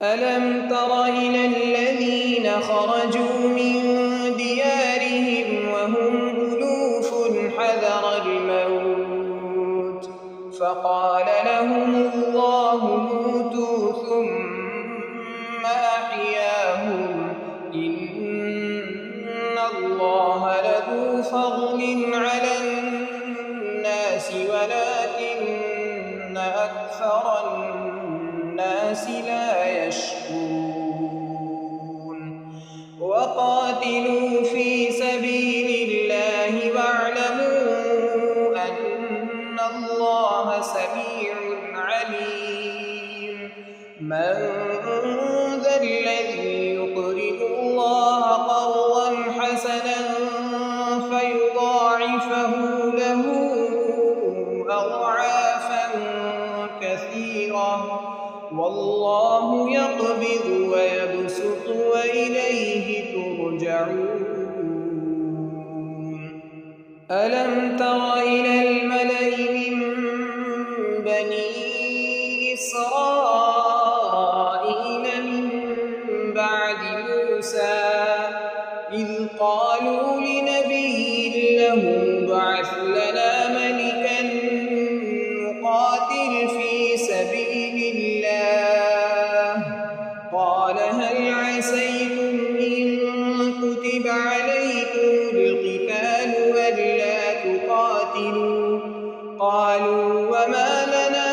ألم تر إلى الذين خرجوا من ديارهم وهم ألوف حذر الموت فقال لهم الله موتوا ثم أحياهم إن الله لذو فضل على الناس ولكن أكثر الناس لا يشكرون وقاتلوا في سبيل الله واعلموا أن الله سميع عليم من ذا الذي يقرض الله قرضا حسنا فيضاعفه له أضعافا كثيرة والله يقبض ويبسط وإليه ترجعون ألم تر إلى الملأ من بني إسرائيل من بعد موسى إذ قالوا لنبي له ابعث لنا ملكا نقاتل في سبيل الله قال هل عسيتم إن كتب عليكم القتال ألا تقاتلوا قالوا وما لنا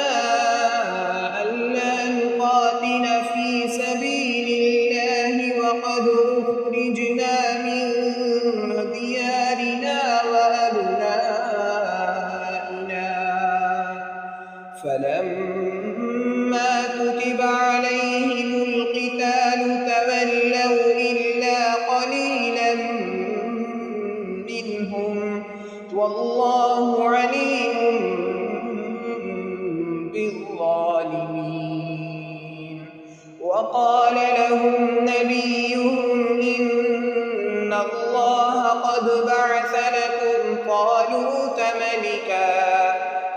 ألا نقاتل في سبيل الله وقد أخرجنا من ديارنا وأبنائنا فلما كتب عليهم القتال تولوا إلا قليلا منهم والله عليم بالظالمين وقال لهم نبيهم إن الله قد بعث لكم طالوت ملكا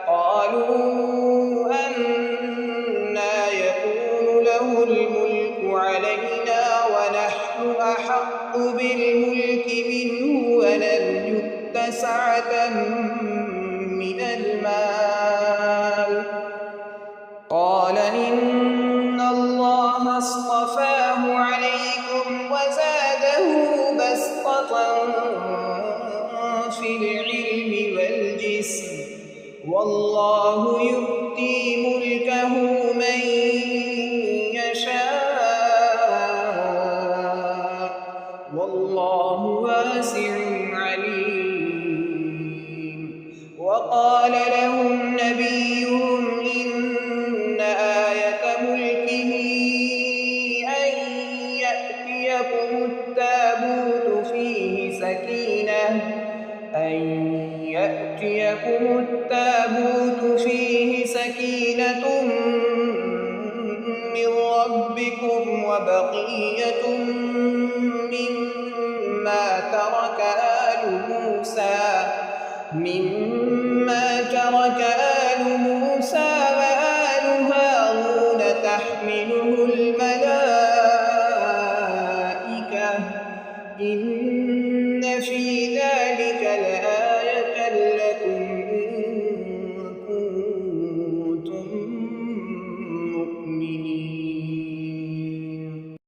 قالوا أنى يكون له الملك علينا ونحن أحق بالملك منه ولم يؤت سعة من المال قال إن الله اصطفاه عليكم وزاده بسطة في العلم والجسم والله يؤتي ملكه من يشاء والله واسع عليم وقال لهم نبيهم إن آية ملكه أن يأتيكم التابوت فيه سكينة من ربكم وبقية مما ترك آل موسى وآل هارون تحمله الملائكة